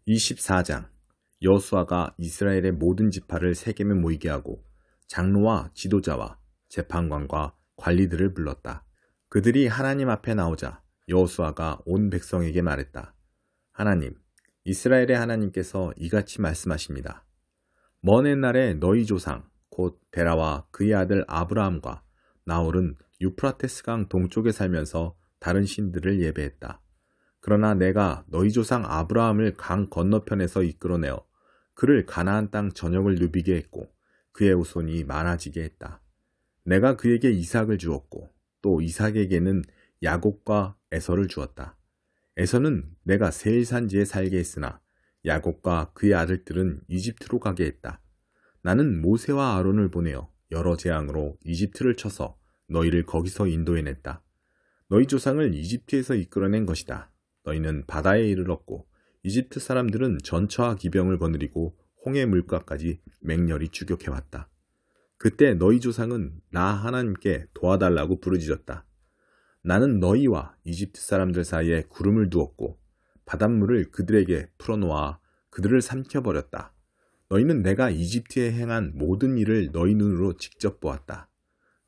24장 여호수아가 이스라엘의 모든 지파를 세겜에 모이게 하고 장로와 지도자와 재판관과 관리들을 불렀다. 그들이 하나님 앞에 나오자 여호수아가 온 백성에게 말했다. 하나님, 이스라엘의 하나님께서 이같이 말씀하십니다. 먼 옛날에 너희 조상 곧 데라와 그의 아들 아브라함과 나홀은 유프라테스강 동쪽에 살면서 다른 신들을 예배했다. 그러나 내가 너희 조상 아브라함을 강 건너편에서 이끌어내어 그를 가나안 땅 전역을 누비게 했고 그의 후손이 많아지게 했다. 내가 그에게 이삭을 주었고 또 이삭에게는 야곱과 에서를 주었다. 에서는 내가 세일 산지에 살게 했으나 야곱과 그의 아들들은 이집트로 가게 했다. 나는 모세와 아론을 보내어 여러 재앙으로 이집트를 쳐서 너희를 거기서 인도해냈다. 너희 조상을 이집트에서 이끌어낸 것이다. 너희는 바다에 이르렀고 이집트 사람들은 전처와 기병을 거느리고 홍해 물가까지 맹렬히 추격해왔다. 그때 너희 조상은 나 하나님께 도와달라고 부르짖었다. 나는 너희와 이집트 사람들 사이에 구름을 두었고 바닷물을 그들에게 풀어놓아 그들을 삼켜버렸다. 너희는 내가 이집트에 행한 모든 일을 너희 눈으로 직접 보았다.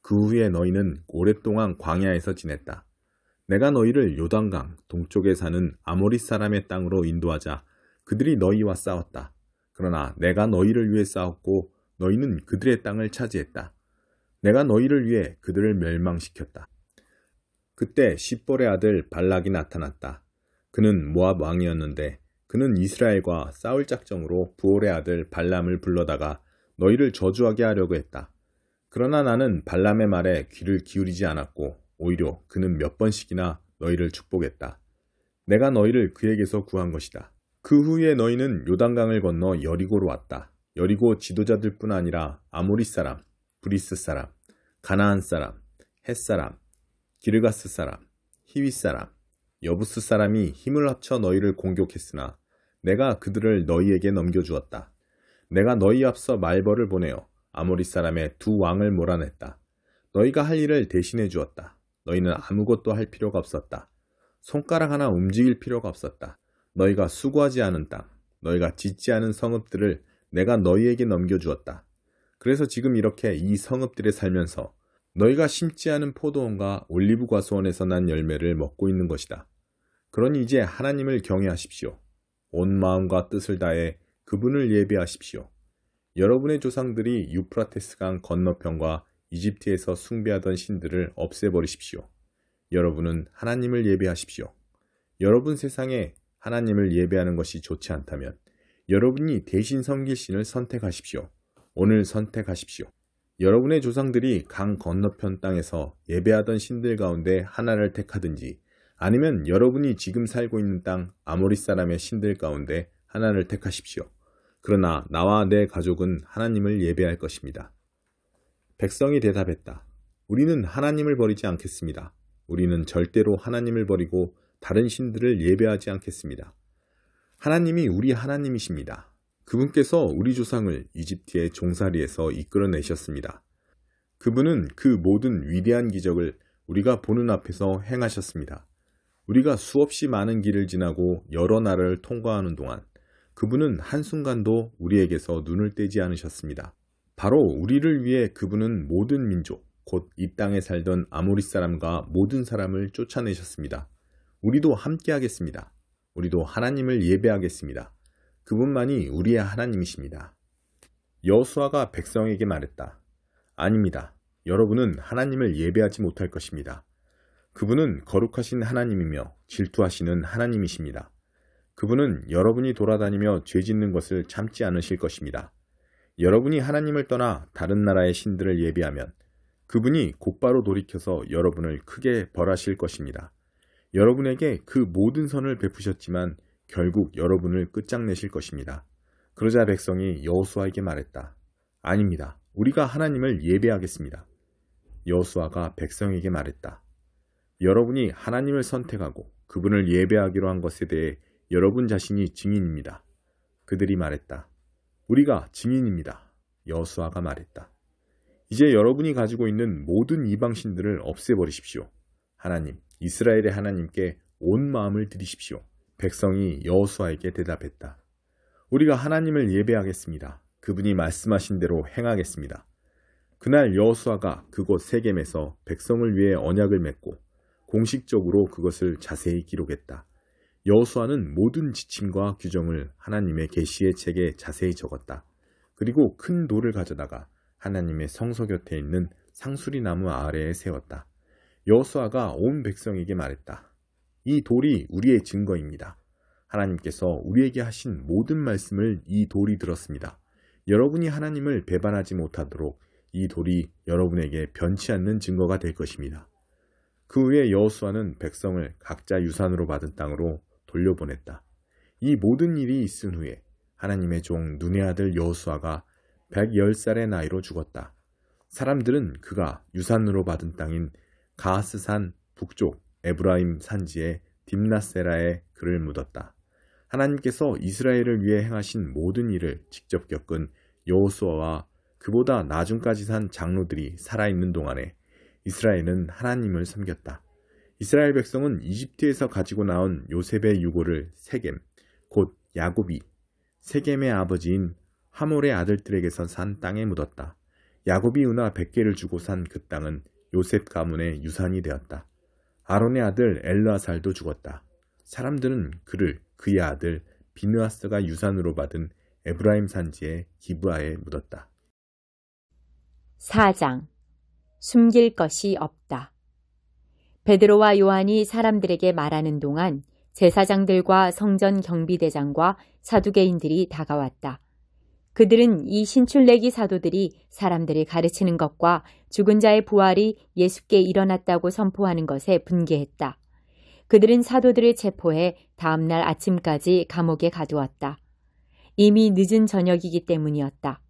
그 후에 너희는 오랫동안 광야에서 지냈다. 내가 너희를 요단강 동쪽에 사는 아모리 사람의 땅으로 인도하자 그들이 너희와 싸웠다. 그러나 내가 너희를 위해 싸웠고 너희는 그들의 땅을 차지했다. 내가 너희를 위해 그들을 멸망시켰다. 그때 십볼의 아들 발락이 나타났다. 그는 모압 왕이었는데 그는 이스라엘과 싸울 작정으로 부올의 아들 발람을 불러다가 너희를 저주하게 하려고 했다. 그러나 나는 발람의 말에 귀를 기울이지 않았고 오히려 그는 몇 번씩이나 너희를 축복했다. 내가 너희를 그에게서 구한 것이다. 그 후에 너희는 요단강을 건너 여리고로 왔다. 여리고 지도자들뿐 아니라 아모리 사람, 브리스 사람, 가나안 사람, 헷 사람, 기르가스 사람, 히윗 사람, 여부스 사람이 힘을 합쳐 너희를 공격했으나 내가 그들을 너희에게 넘겨주었다. 내가 너희 앞서 말벌을 보내어 아모리 사람의 두 왕을 몰아냈다. 너희가 할 일을 대신해 주었다. 너희는 아무것도 할 필요가 없었다. 손가락 하나 움직일 필요가 없었다. 너희가 수고하지 않은 땅, 너희가 짓지 않은 성읍들을 내가 너희에게 넘겨주었다. 그래서 지금 이렇게 이 성읍들에 살면서 너희가 심지 않은 포도원과 올리브 과수원에서 난 열매를 먹고 있는 것이다. 그러니 이제 하나님을 경외하십시오. 온 마음과 뜻을 다해 그분을 예배하십시오. 여러분의 조상들이 유프라테스강 건너편과 이집트에서 숭배하던 신들을 없애버리십시오. 여러분은 하나님을 예배하십시오. 여러분 세상에 하나님을 예배하는 것이 좋지 않다면 여러분이 대신 섬길 신을 선택하십시오. 오늘 선택하십시오. 여러분의 조상들이 강 건너편 땅에서 예배하던 신들 가운데 하나를 택하든지 아니면 여러분이 지금 살고 있는 땅 아모리 사람의 신들 가운데 하나를 택하십시오. 그러나 나와 내 가족은 하나님을 예배할 것입니다. 백성이 대답했다. 우리는 하나님을 버리지 않겠습니다. 우리는 절대로 하나님을 버리고 다른 신들을 예배하지 않겠습니다. 하나님이 우리 하나님이십니다. 그분께서 우리 조상을 이집트의 종살이에서 이끌어내셨습니다. 그분은 그 모든 위대한 기적을 우리가 보는 앞에서 행하셨습니다. 우리가 수없이 많은 길을 지나고 여러 나라를 통과하는 동안 그분은 한순간도 우리에게서 눈을 떼지 않으셨습니다. 바로 우리를 위해 그분은 모든 민족, 곧 이 땅에 살던 아모리 사람과 모든 사람을 쫓아내셨습니다. 우리도 함께 하겠습니다. 우리도 하나님을 예배하겠습니다. 그분만이 우리의 하나님이십니다. 여호수아가 백성에게 말했다. 아닙니다. 여러분은 하나님을 예배하지 못할 것입니다. 그분은 거룩하신 하나님이며 질투하시는 하나님이십니다. 그분은 여러분이 돌아다니며 죄 짓는 것을 참지 않으실 것입니다. 여러분이 하나님을 떠나 다른 나라의 신들을 예배하면 그분이 곧바로 돌이켜서 여러분을 크게 벌하실 것입니다. 여러분에게 그 모든 선을 베푸셨지만 결국 여러분을 끝장내실 것입니다. 그러자 백성이 여호수아에게 말했다. 아닙니다. 우리가 하나님을 예배하겠습니다. 여호수아가 백성에게 말했다. 여러분이 하나님을 선택하고 그분을 예배하기로 한 것에 대해 여러분 자신이 증인입니다. 그들이 말했다. 우리가 증인입니다. 여호수아가 말했다. 이제 여러분이 가지고 있는 모든 이방신들을 없애버리십시오. 하나님, 이스라엘의 하나님께 온 마음을 드리십시오. 백성이 여호수아에게 대답했다. 우리가 하나님을 예배하겠습니다. 그분이 말씀하신 대로 행하겠습니다. 그날 여호수아가 그곳 세겜에서 백성을 위해 언약을 맺고 공식적으로 그것을 자세히 기록했다. 여호수아는 모든 지침과 규정을 하나님의 계시의 책에 자세히 적었다. 그리고 큰 돌을 가져다가 하나님의 성소 곁에 있는 상수리 나무 아래에 세웠다. 여호수아가 온 백성에게 말했다. 이 돌이 우리의 증거입니다. 하나님께서 우리에게 하신 모든 말씀을 이 돌이 들었습니다. 여러분이 하나님을 배반하지 못하도록 이 돌이 여러분에게 변치 않는 증거가 될 것입니다. 그 후에 여호수아는 백성을 각자 유산으로 받은 땅으로 돌려보냈다. 이 모든 일이 있은 후에 하나님의 종 눈의 아들 여호수아가 110살의 나이로 죽었다. 사람들은 그가 유산으로 받은 땅인 가하스산 북쪽 에브라임 산지의 딥나세라에 그를 묻었다. 하나님께서 이스라엘을 위해 행하신 모든 일을 직접 겪은 여호수아와 그보다 나중까지 산 장로들이 살아있는 동안에 이스라엘은 하나님을 섬겼다. 이스라엘 백성은 이집트에서 가지고 나온 요셉의 유고를 세겜, 곧 야곱이 세겜의 아버지인 하몰의 아들들에게서 산 땅에 묻었다. 야곱이 은화 100개를 주고 산 그 땅은 요셉 가문의 유산이 되었다. 아론의 아들 엘르아살도 죽었다. 사람들은 그를 그의 아들 비느하스가 유산으로 받은 에브라임 산지의 기브아에 묻었다. 4장. 숨길 것이 없다. 베드로와 요한이 사람들에게 말하는 동안 제사장들과 성전 경비대장과 사두개인들이 다가왔다. 그들은 이 신출내기 사도들이 사람들을 가르치는 것과 죽은 자의 부활이 예수께 일어났다고 선포하는 것에 분개했다. 그들은 사도들을 체포해 다음날 아침까지 감옥에 가두었다. 이미 늦은 저녁이기 때문이었다.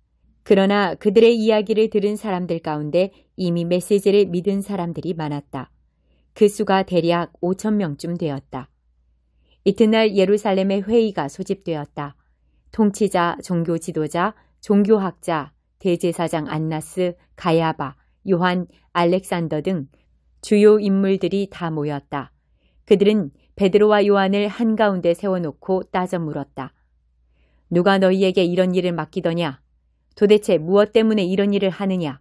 그러나 그들의 이야기를 들은 사람들 가운데 이미 메시지를 믿은 사람들이 많았다. 그 수가 대략 5,000명쯤 되었다. 이튿날 예루살렘에 회의가 소집되었다. 통치자, 종교 지도자, 종교학자, 대제사장 안나스, 가야바, 요한, 알렉산더 등 주요 인물들이 다 모였다. 그들은 베드로와 요한을 한가운데 세워놓고 따져 물었다. 누가 너희에게 이런 일을 맡기더냐? 도대체 무엇 때문에 이런 일을 하느냐?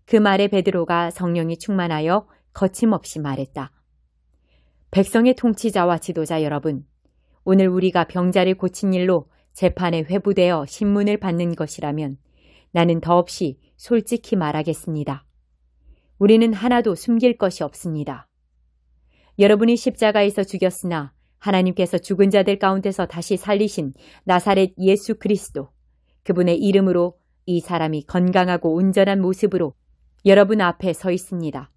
그 말에 베드로가 성령이 충만하여 거침없이 말했다. 백성의 통치자와 지도자 여러분, 오늘 우리가 병자를 고친 일로 재판에 회부되어 신문을 받는 것이라면 나는 더없이 솔직히 말하겠습니다. 우리는 하나도 숨길 것이 없습니다. 여러분이 십자가에서 죽였으나 하나님께서 죽은 자들 가운데서 다시 살리신 나사렛 예수 그리스도, 그분의 이름으로 이 사람이 건강하고 온전한 모습으로 여러분 앞에 서 있습니다.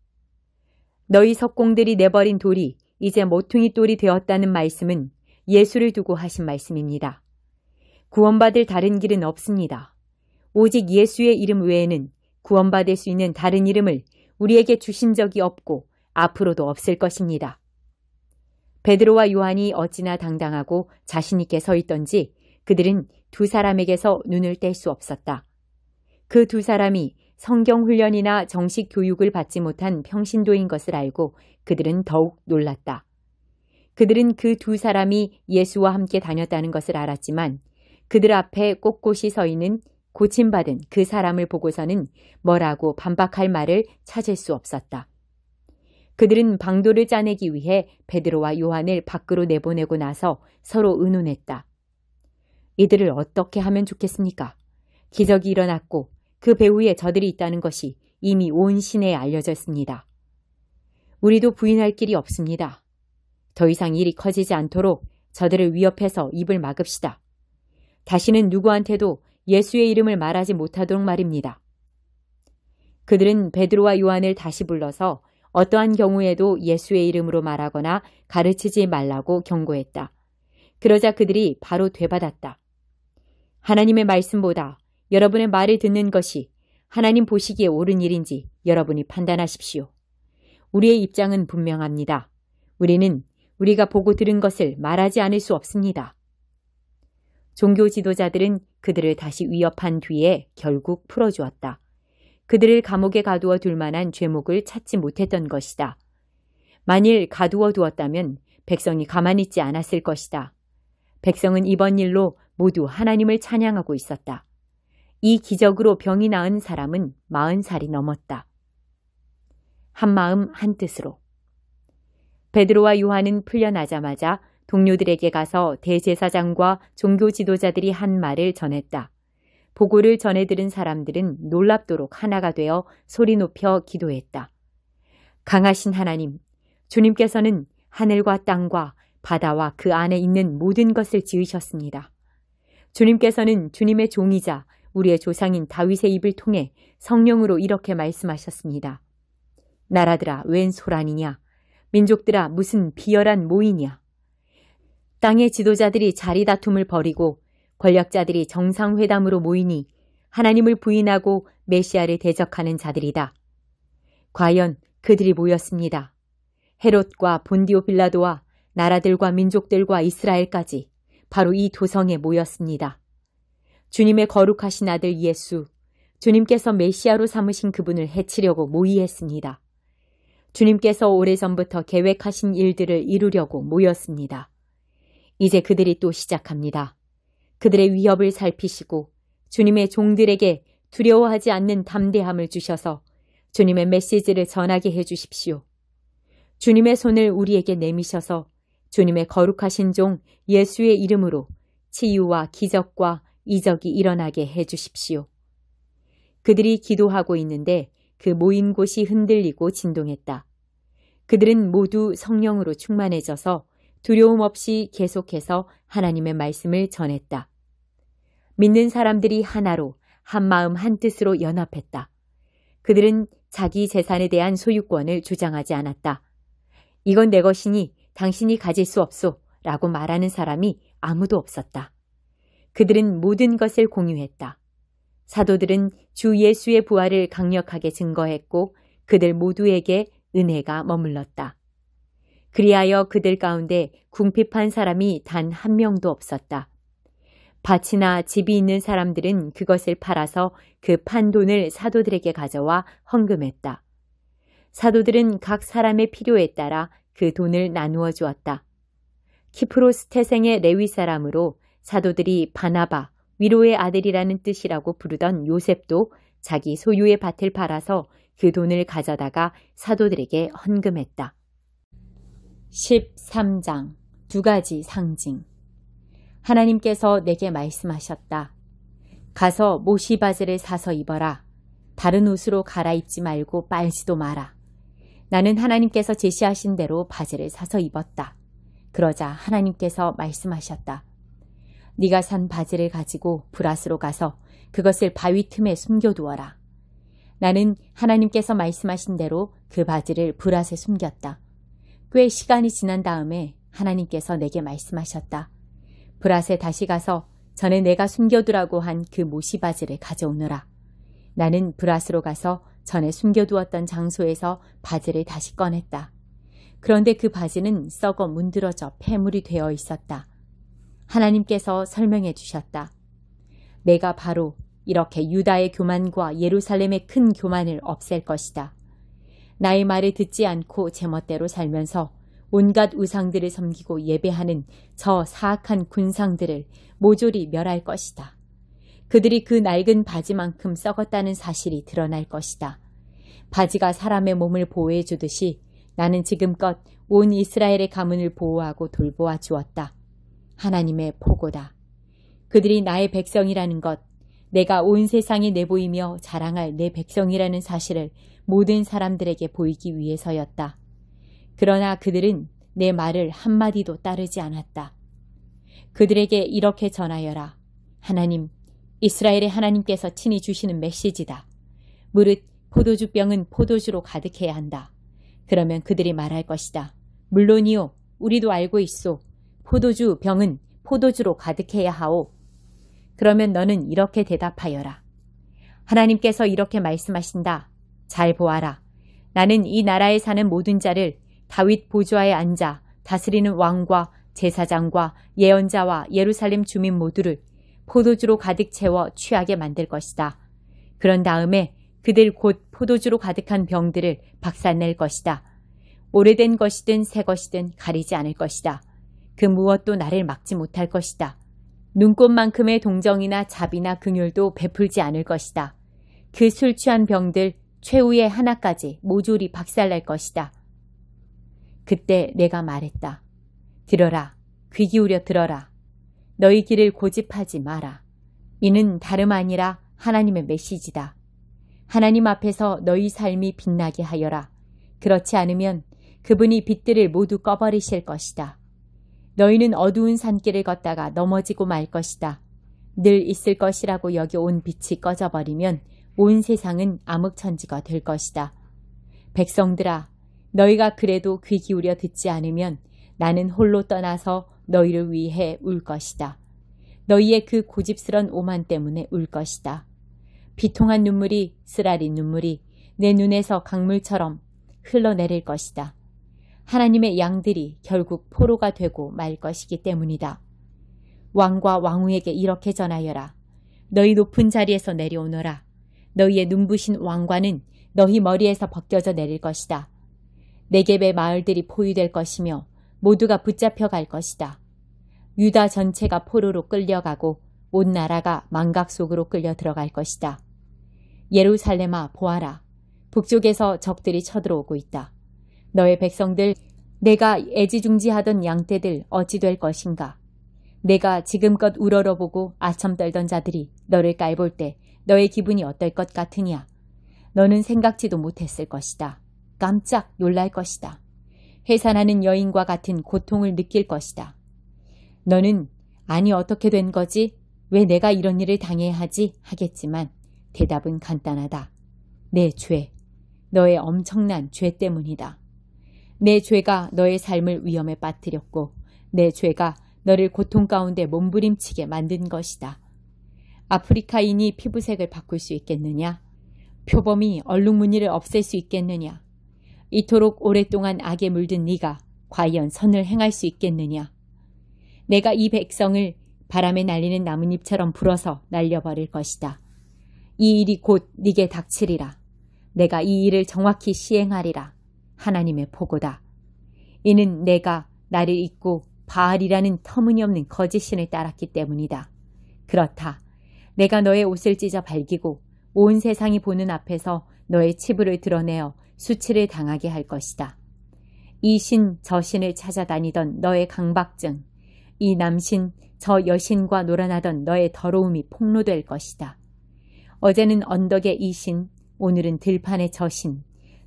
너희 석공들이 내버린 돌이 이제 모퉁이 돌이 되었다는 말씀은 예수를 두고 하신 말씀입니다. 구원받을 다른 길은 없습니다. 오직 예수의 이름 외에는 구원받을 수 있는 다른 이름을 우리에게 주신 적이 없고 앞으로도 없을 것입니다. 베드로와 요한이 어찌나 당당하고 자신 있게 서 있던지 그들은 두 사람에게서 눈을 뗄 수 없었다. 그 두 사람이 성경 훈련이나 정식 교육을 받지 못한 평신도인 것을 알고 그들은 더욱 놀랐다. 그들은 그 두 사람이 예수와 함께 다녔다는 것을 알았지만 그들 앞에 꼿꼿이 서 있는 고침받은 그 사람을 보고서는 뭐라고 반박할 말을 찾을 수 없었다. 그들은 방도를 짜내기 위해 베드로와 요한을 밖으로 내보내고 나서 서로 의논했다. 이들을 어떻게 하면 좋겠습니까? 기적이 일어났고 그 배후에 저들이 있다는 것이 이미 온 시내에 알려졌습니다. 우리도 부인할 길이 없습니다. 더 이상 일이 커지지 않도록 저들을 위협해서 입을 막읍시다. 다시는 누구한테도 예수의 이름을 말하지 못하도록 말입니다. 그들은 베드로와 요한을 다시 불러서 어떠한 경우에도 예수의 이름으로 말하거나 가르치지 말라고 경고했다. 그러자 그들이 바로 되받았다. 하나님의 말씀보다 여러분의 말을 듣는 것이 하나님 보시기에 옳은 일인지 여러분이 판단하십시오. 우리의 입장은 분명합니다. 우리는 우리가 보고 들은 것을 말하지 않을 수 없습니다. 종교 지도자들은 그들을 다시 위협한 뒤에 결국 풀어주었다. 그들을 감옥에 가두어 둘 만한 죄목을 찾지 못했던 것이다. 만일 가두어 두었다면 백성이 가만히 있지 않았을 것이다. 백성은 이번 일로 모두 하나님을 찬양하고 있었다. 이 기적으로 병이 나은 사람은 40살이 넘었다. 한마음 한뜻으로. 베드로와 요한은 풀려나자마자 동료들에게 가서 대제사장과 종교 지도자들이 한 말을 전했다. 보고를 전해 들은 사람들은 놀랍도록 하나가 되어 소리 높여 기도했다. 강하신 하나님, 주님께서는 하늘과 땅과 바다와 그 안에 있는 모든 것을 지으셨습니다. 주님께서는 주님의 종이자 우리의 조상인 다윗의 입을 통해 성령으로 이렇게 말씀하셨습니다. 나라들아 웬 소란이냐? 민족들아 무슨 비열한 모이냐? 땅의 지도자들이 자리 다툼을 벌이고 권력자들이 정상회담으로 모이니 하나님을 부인하고 메시아를 대적하는 자들이다. 과연 그들이 모였습니다. 헤롯과 본디오 빌라도와 나라들과 민족들과 이스라엘까지 바로 이 도성에 모였습니다. 주님의 거룩하신 아들 예수, 주님께서 메시아로 삼으신 그분을 해치려고 모의했습니다. 주님께서 오래전부터 계획하신 일들을 이루려고 모였습니다. 이제 그들이 또 시작합니다. 그들의 위협을 살피시고 주님의 종들에게 두려워하지 않는 담대함을 주셔서 주님의 메시지를 전하게 해주십시오. 주님의 손을 우리에게 내미셔서 주님의 거룩하신 종 예수의 이름으로 치유와 기적과 이적이 일어나게 해주십시오. 그들이 기도하고 있는데 그 모인 곳이 흔들리고 진동했다. 그들은 모두 성령으로 충만해져서 두려움 없이 계속해서 하나님의 말씀을 전했다. 믿는 사람들이 하나로 한마음 한뜻으로 연합했다. 그들은 자기 재산에 대한 소유권을 주장하지 않았다. 이건 내 것이니 당신이 가질 수 없소 라고 말하는 사람이 아무도 없었다. 그들은 모든 것을 공유했다. 사도들은 주 예수의 부활을 강력하게 증거했고 그들 모두에게 은혜가 머물렀다. 그리하여 그들 가운데 궁핍한 사람이 단 한 명도 없었다. 밭이나 집이 있는 사람들은 그것을 팔아서 그 판 돈을 사도들에게 가져와 헌금했다. 사도들은 각 사람의 필요에 따라 그 돈을 나누어 주었다. 키프로스 태생의 레위 사람으로 사도들이 바나바, 위로의 아들이라는 뜻이라고 부르던 요셉도 자기 소유의 밭을 팔아서 그 돈을 가져다가 사도들에게 헌금했다. 13장 두 가지 상징. 하나님께서 내게 말씀하셨다. 가서 모시바지를 사서 입어라. 다른 옷으로 갈아입지 말고 빨지도 마라. 나는 하나님께서 제시하신 대로 바지를 사서 입었다. 그러자 하나님께서 말씀하셨다. 네가 산 바지를 가지고 브라스로 가서 그것을 바위 틈에 숨겨두어라. 나는 하나님께서 말씀하신 대로 그 바지를 브라스에 숨겼다. 꽤 시간이 지난 다음에 하나님께서 내게 말씀하셨다. 브라스에 다시 가서 전에 내가 숨겨두라고 한 그 모시바지를 가져오너라. 나는 브라스로 가서 전에 숨겨두었던 장소에서 바지를 다시 꺼냈다. 그런데 그 바지는 썩어 문드러져 폐물이 되어 있었다. 하나님께서 설명해 주셨다. 내가 바로 이렇게 유다의 교만과 예루살렘의 큰 교만을 없앨 것이다. 나의 말을 듣지 않고 제멋대로 살면서 온갖 우상들을 섬기고 예배하는 저 사악한 군상들을 모조리 멸할 것이다. 그들이 그 낡은 바지만큼 썩었다는 사실이 드러날 것이다. 바지가 사람의 몸을 보호해 주듯이 나는 지금껏 온 이스라엘의 가문을 보호하고 돌보아 주었다. 하나님의 보고다. 그들이 나의 백성이라는 것, 내가 온 세상에 내보이며 자랑할 내 백성이라는 사실을 모든 사람들에게 보이기 위해서였다. 그러나 그들은 내 말을 한마디도 따르지 않았다. 그들에게 이렇게 전하여라. 하나님, 이스라엘의 하나님께서 친히 주시는 메시지다. 무릇 포도주병은 포도주로 가득해야 한다. 그러면 그들이 말할 것이다. 물론이요, 우리도 알고 있소. 포도주 병은 포도주로 가득해야 하오. 그러면 너는 이렇게 대답하여라. 하나님께서 이렇게 말씀하신다. 잘 보아라. 나는 이 나라에 사는 모든 자를 다윗 보좌에 앉아 다스리는 왕과 제사장과 예언자와 예루살렘 주민 모두를 포도주로 가득 채워 취하게 만들 것이다. 그런 다음에 그들 곧 포도주로 가득한 병들을 박살낼 것이다. 오래된 것이든 새 것이든 가리지 않을 것이다. 그 무엇도 나를 막지 못할 것이다. 눈꽃만큼의 동정이나 자비나 긍휼도 베풀지 않을 것이다. 그 술 취한 병들 최후의 하나까지 모조리 박살날 것이다. 그때 내가 말했다. 들어라. 귀 기울여 들어라. 너희 길을 고집하지 마라. 이는 다름 아니라 하나님의 메시지다. 하나님 앞에서 너희 삶이 빛나게 하여라. 그렇지 않으면 그분이 빛들을 모두 꺼버리실 것이다. 너희는 어두운 산길을 걷다가 넘어지고 말 것이다. 늘 있을 것이라고 여겨온 빛이 꺼져버리면 온 세상은 암흑천지가 될 것이다. 백성들아, 너희가 그래도 귀 기울여 듣지 않으면 나는 홀로 떠나서 너희를 위해 울 것이다. 너희의 그 고집스런 오만 때문에 울 것이다. 비통한 눈물이, 쓰라린 눈물이 내 눈에서 강물처럼 흘러내릴 것이다. 하나님의 양들이 결국 포로가 되고 말 것이기 때문이다. 왕과 왕후에게 이렇게 전하여라. 너희 높은 자리에서 내려오너라. 너희의 눈부신 왕관은 너희 머리에서 벗겨져 내릴 것이다. 네겝의 마을들이 포위될 것이며 모두가 붙잡혀 갈 것이다. 유다 전체가 포로로 끌려가고 온 나라가 망각 속으로 끌려 들어갈 것이다. 예루살렘아, 보아라. 북쪽에서 적들이 쳐들어오고 있다. 너의 백성들, 내가 애지중지하던 양떼들 어찌 될 것인가? 내가 지금껏 우러러보고 아첨 떨던 자들이 너를 깔볼 때 너의 기분이 어떨 것 같으냐? 너는 생각지도 못했을 것이다. 깜짝 놀랄 것이다. 해산하는 여인과 같은 고통을 느낄 것이다. 너는 아니 어떻게 된 거지? 왜 내가 이런 일을 당해야 하지? 하겠지만 대답은 간단하다. 내 죄, 너의 엄청난 죄 때문이다. 내 죄가 너의 삶을 위험에 빠뜨렸고 내 죄가 너를 고통 가운데 몸부림치게 만든 것이다. 아프리카인이 피부색을 바꿀 수 있겠느냐? 표범이 얼룩무늬를 없앨 수 있겠느냐? 이토록 오랫동안 악에 물든 네가 과연 선을 행할 수 있겠느냐? 내가 이 백성을 바람에 날리는 나뭇잎처럼 불어서 날려버릴 것이다. 이 일이 곧 네게 닥치리라. 내가 이 일을 정확히 시행하리라. 하나님의 보고다. 이는 내가 나를 잊고 바알이라는 터무니없는 거짓신을 따랐기 때문이다. 그렇다. 내가 너의 옷을 찢어 발기고 온 세상이 보는 앞에서 너의 치부를 드러내어 수치를 당하게 할 것이다. 이 신 저 신을 찾아다니던 너의 강박증, 이 남신 저 여신과 놀아나던 너의 더러움이 폭로될 것이다. 어제는 언덕의 이 신, 오늘은 들판의 저 신,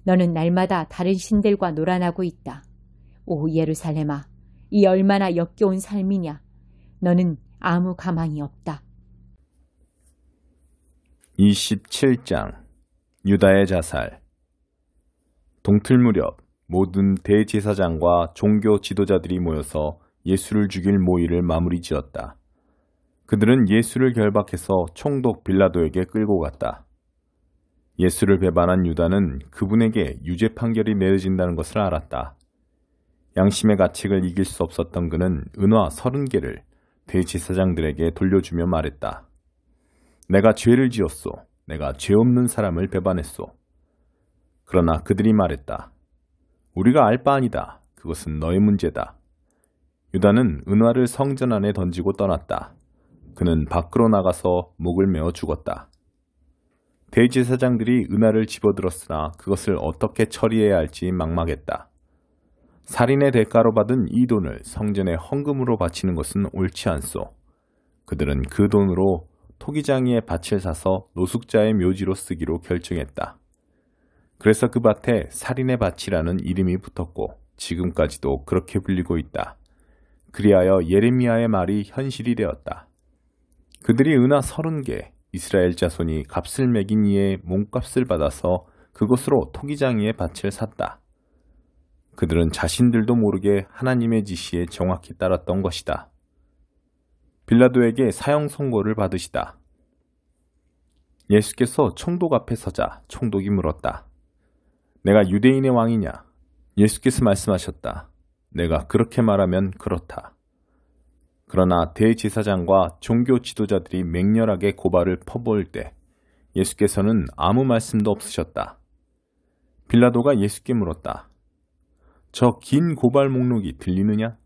너는 날마다 다른 신들과 놀아나고 있다. 오 예루살렘아, 이 얼마나 역겨운 삶이냐. 너는 아무 가망이 없다. 27장 유다의 자살. 동틀 무렵 모든 대제사장과 종교 지도자들이 모여서 예수를 죽일 모의를 마무리 지었다. 그들은 예수를 결박해서 총독 빌라도에게 끌고 갔다. 예수를 배반한 유다는 그분에게 유죄 판결이 내려진다는 것을 알았다. 양심의 가책을 이길 수 없었던 그는 은화 30개를 대제사장들에게 돌려주며 말했다. 내가 죄를 지었소. 내가 죄 없는 사람을 배반했소. 그러나 그들이 말했다. 우리가 알 바 아니다. 그것은 너의 문제다. 유다는 은화를 성전 안에 던지고 떠났다. 그는 밖으로 나가서 목을 메어 죽었다. 대제사장들이 은화를 집어들었으나 그것을 어떻게 처리해야 할지 막막했다. 살인의 대가로 받은 이 돈을 성전에 헌금으로 바치는 것은 옳지 않소. 그들은 그 돈으로 토기장이의 밭을 사서 노숙자의 묘지로 쓰기로 결정했다. 그래서 그 밭에 살인의 밭이라는 이름이 붙었고 지금까지도 그렇게 불리고 있다. 그리하여 예레미야의 말이 현실이 되었다. 그들이 은화 30개, 이스라엘 자손이 값을 매긴 이의 몸값을 받아서 그것으로 토기장이의 밭을 샀다. 그들은 자신들도 모르게 하나님의 지시에 정확히 따랐던 것이다. 빌라도에게 사형 선고를 받으시다. 예수께서 총독 앞에 서자 총독이 물었다. 내가 유대인의 왕이냐? 예수께서 말씀하셨다. 내가 그렇게 말하면 그렇다. 그러나 대제사장과 종교 지도자들이 맹렬하게 고발을 퍼부을 때 예수께서는 아무 말씀도 없으셨다. 빌라도가 예수께 물었다. 저 긴 고발 목록이 들리느냐?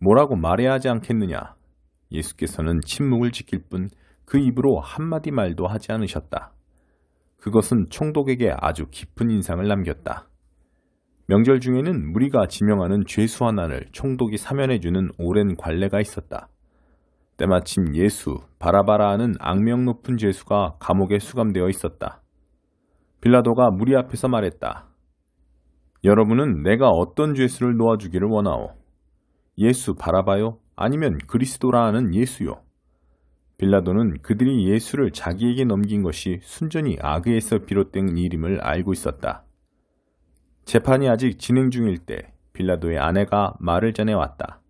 뭐라고 말해야 하지 않겠느냐? 예수께서는 침묵을 지킬 뿐 그 입으로 한마디 말도 하지 않으셨다. 그것은 총독에게 아주 깊은 인상을 남겼다. 명절 중에는 무리가 지명하는 죄수 하나를 총독이 사면해주는 오랜 관례가 있었다. 때마침 예수, 바라바라하는 악명 높은 죄수가 감옥에 수감되어 있었다. 빌라도가 무리 앞에서 말했다. 여러분은 내가 어떤 죄수를 놓아주기를 원하오? 예수 바라바요? 아니면 그리스도라 하는 예수요? 빌라도는 그들이 예수를 자기에게 넘긴 것이 순전히 악의에서 비롯된 일임을 알고 있었다. 재판이 아직 진행 중일 때 빌라도의 아내가 말을 전해왔다.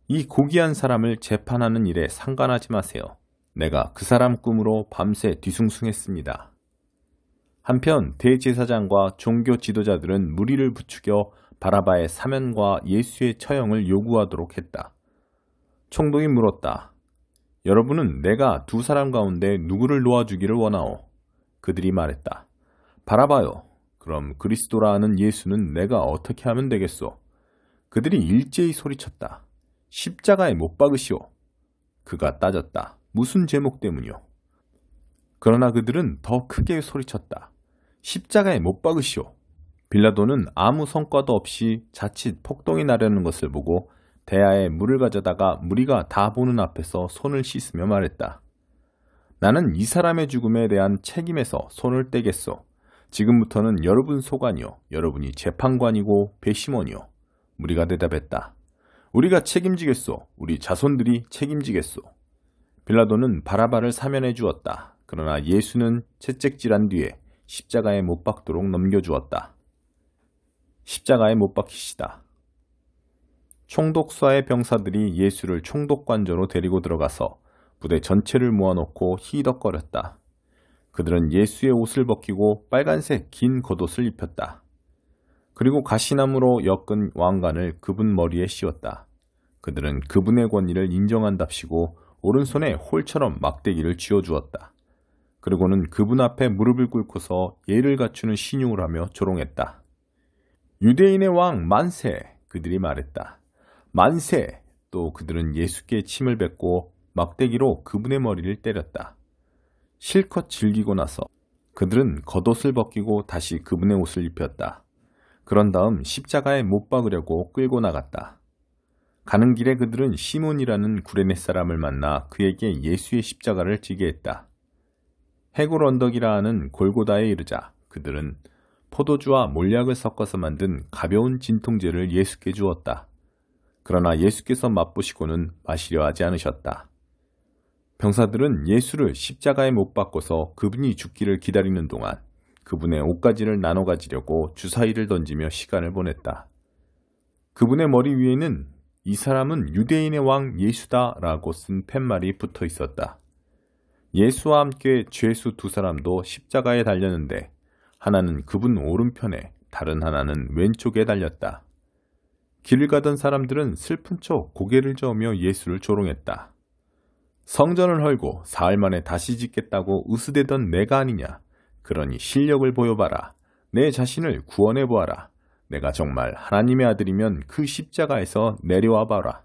이 고귀한 사람을 재판하는 일에 상관하지 마세요. 내가 그 사람 꿈으로 밤새 뒤숭숭했습니다. 한편 대제사장과 종교 지도자들은 무리를 부추겨 바라바의 사면과 예수의 처형을 요구하도록 했다. 총독이 물었다. 여러분은 내가 두 사람 가운데 누구를 놓아주기를 원하오? 그들이 말했다. 바라바요. 그럼 그리스도라 하는 예수는 내가 어떻게 하면 되겠소? 그들이 일제히 소리쳤다. 십자가에 못 박으시오. 그가 따졌다. 무슨 제목 때문이오? 그러나 그들은 더 크게 소리쳤다. 십자가에 못 박으시오. 빌라도는 아무 성과도 없이 자칫 폭동이 나려는 것을 보고 대야에 물을 가져다가 무리가 다 보는 앞에서 손을 씻으며 말했다. 나는 이 사람의 죽음에 대한 책임에서 손을 떼겠소. 지금부터는 여러분 소관이요. 여러분이 재판관이고 배심원이요. 무리가 대답했다. 우리가 책임지겠소. 우리 자손들이 책임지겠소. 빌라도는 바라바를 사면해 주었다. 그러나 예수는 채찍질한 뒤에 십자가에 못 박도록 넘겨주었다. 십자가에 못 박히시다. 총독수하의 병사들이 예수를 총독관저로 데리고 들어가서 부대 전체를 모아놓고 히덕거렸다. 그들은 예수의 옷을 벗기고 빨간색 긴 겉옷을 입혔다. 그리고 가시나무로 엮은 왕관을 그분 머리에 씌웠다. 그들은 그분의 권위를 인정한답시고 오른손에 홀처럼 막대기를 쥐어주었다. 그리고는 그분 앞에 무릎을 꿇고서 예를 갖추는 신용을 하며 조롱했다. 유대인의 왕 만세! 그들이 말했다. 만세! 또 그들은 예수께 침을 뱉고 막대기로 그분의 머리를 때렸다. 실컷 즐기고 나서 그들은 겉옷을 벗기고 다시 그분의 옷을 입혔다. 그런 다음 십자가에 못 박으려고 끌고 나갔다. 가는 길에 그들은 시몬이라는 구레네 사람을 만나 그에게 예수의 십자가를 지게 했다. 해골 언덕이라 하는 골고다에 이르자 그들은 포도주와 몰약을 섞어서 만든 가벼운 진통제를 예수께 주었다. 그러나 예수께서 맛보시고는 마시려 하지 않으셨다. 병사들은 예수를 십자가에 못 박고서 그분이 죽기를 기다리는 동안 그분의 옷가지를 나눠 가지려고 주사위를 던지며 시간을 보냈다. 그분의 머리 위에는 이 사람은 유대인의 왕 예수다 라고 쓴 팻말이 붙어 있었다. 예수와 함께 죄수 두 사람도 십자가에 달렸는데 하나는 그분 오른편에 다른 하나는 왼쪽에 달렸다. 길을 가던 사람들은 슬픈 척 고개를 저으며 예수를 조롱했다. 성전을 헐고 사흘 만에 다시 짓겠다고 으스대던 내가 아니냐. 그러니 실력을 보여봐라. 내 자신을 구원해보아라. 내가 정말 하나님의 아들이면 그 십자가에서 내려와봐라.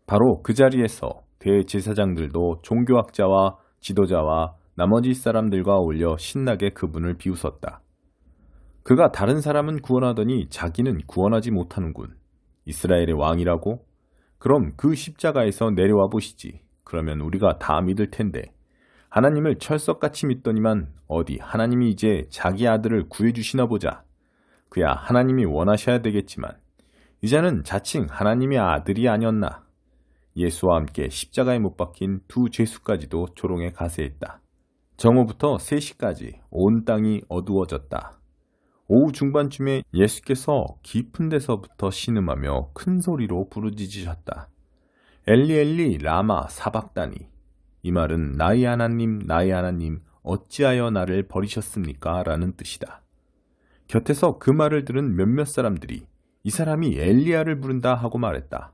바로 그 자리에서 대제사장들도 종교학자와 지도자와 나머지 사람들과 어울려 신나게 그분을 비웃었다. 그가 다른 사람은 구원하더니 자기는 구원하지 못하는군. 이스라엘의 왕이라고? 그럼 그 십자가에서 내려와 보시지. 그러면 우리가 다 믿을 텐데. 하나님을 철석같이 믿더니만 어디 하나님이 이제 자기 아들을 구해주시나 보자. 그야 하나님이 원하셔야 되겠지만 이제는 자칭 하나님의 아들이 아니었나. 예수와 함께 십자가에 못 박힌 두 죄수까지도 조롱에 가세했다. 정오부터 3시까지 온 땅이 어두워졌다. 오후 중반쯤에 예수께서 깊은 데서부터 신음하며 큰 소리로 부르짖으셨다. 엘리 엘리 라마 사박다니. 이 말은 나의 하나님 어찌하여 나를 버리셨습니까? 라는 뜻이다. 곁에서 그 말을 들은 몇몇 사람들이 이 사람이 엘리야를 부른다 하고 말했다.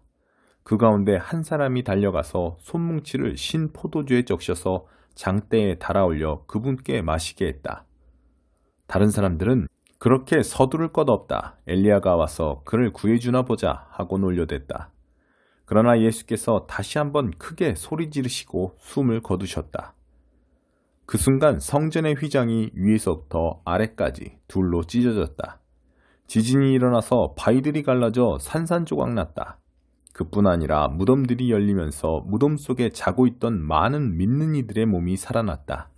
그 가운데 한 사람이 달려가서 손뭉치를 신 포도주에 적셔서 장대에 달아올려 그분께 마시게 했다. 다른 사람들은 그렇게 서두를 것 없다. 엘리야가 와서 그를 구해주나 보자 하고 놀려댔다. 그러나 예수께서 다시 한번 크게 소리 지르시고 숨을 거두셨다. 그 순간 성전의 휘장이 위에서부터 아래까지 둘로 찢어졌다. 지진이 일어나서 바위들이 갈라져 산산조각 났다. 그뿐 아니라 무덤들이 열리면서 무덤 속에 자고 있던 많은 믿는 이들의 몸이 살아났다.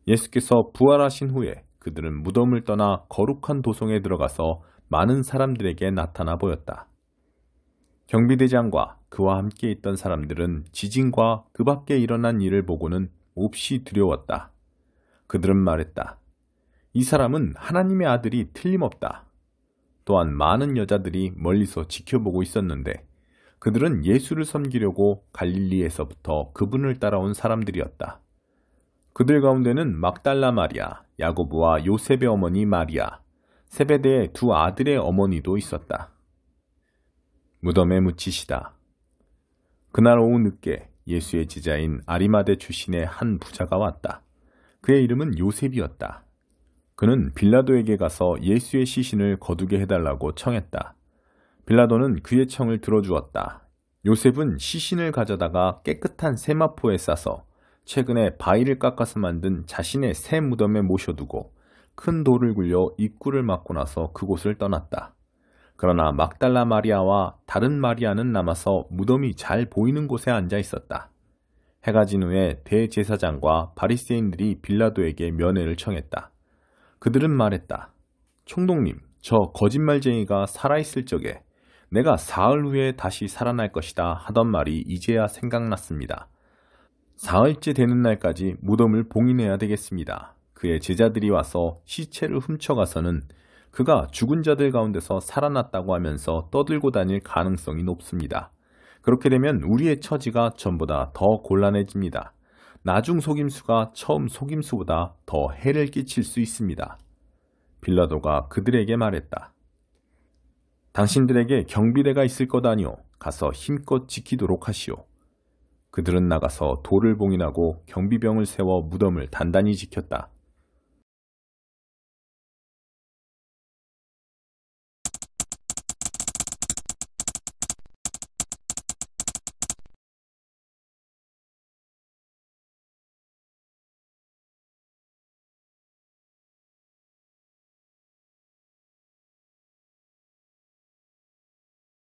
예수께서 부활하신 후에 그들은 무덤을 떠나 거룩한 도성에 들어가서 많은 사람들에게 나타나 보였다. 경비대장과 그와 함께 있던 사람들은 지진과 그 밖에 일어난 일을 보고는 몹시 두려웠다. 그들은 말했다. 이 사람은 하나님의 아들이 틀림없다. 또한 많은 여자들이 멀리서 지켜보고 있었는데 그들은 예수를 섬기려고 갈릴리에서부터 그분을 따라온 사람들이었다. 그들 가운데는 막달라 마리아, 야고보와 요셉의 어머니 마리아, 세베대의 두 아들의 어머니도 있었다. 무덤에 묻히시다. 그날 오후 늦게 예수의 제자인 아리마대 출신의 한 부자가 왔다. 그의 이름은 요셉이었다. 그는 빌라도에게 가서 예수의 시신을 거두게 해달라고 청했다. 빌라도는 그의 청을 들어주었다. 요셉은 시신을 가져다가 깨끗한 세마포에 싸서 최근에 바위를 깎아서 만든 자신의 새 무덤에 모셔두고 큰 돌을 굴려 입구를 막고 나서 그곳을 떠났다. 그러나 막달라 마리아와 다른 마리아는 남아서 무덤이 잘 보이는 곳에 앉아 있었다. 해가 진 후에 대제사장과 바리새인들이 빌라도에게 면회를 청했다. 그들은 말했다. 총독님, 저 거짓말쟁이가 살아있을 적에 내가 사흘 후에 다시 살아날 것이다 하던 말이 이제야 생각났습니다. 사흘째 되는 날까지 무덤을 봉인해야 되겠습니다. 그의 제자들이 와서 시체를 훔쳐가서는 그가 죽은 자들 가운데서 살아났다고 하면서 떠들고 다닐 가능성이 높습니다. 그렇게 되면 우리의 처지가 전보다 더 곤란해집니다. 나중 속임수가 처음 속임수보다 더 해를 끼칠 수 있습니다. 빌라도가 그들에게 말했다. 당신들에게 경비대가 있을 것 아니오. 가서 힘껏 지키도록 하시오. 그들은 나가서 돌을 봉인하고 경비병을 세워 무덤을 단단히 지켰다.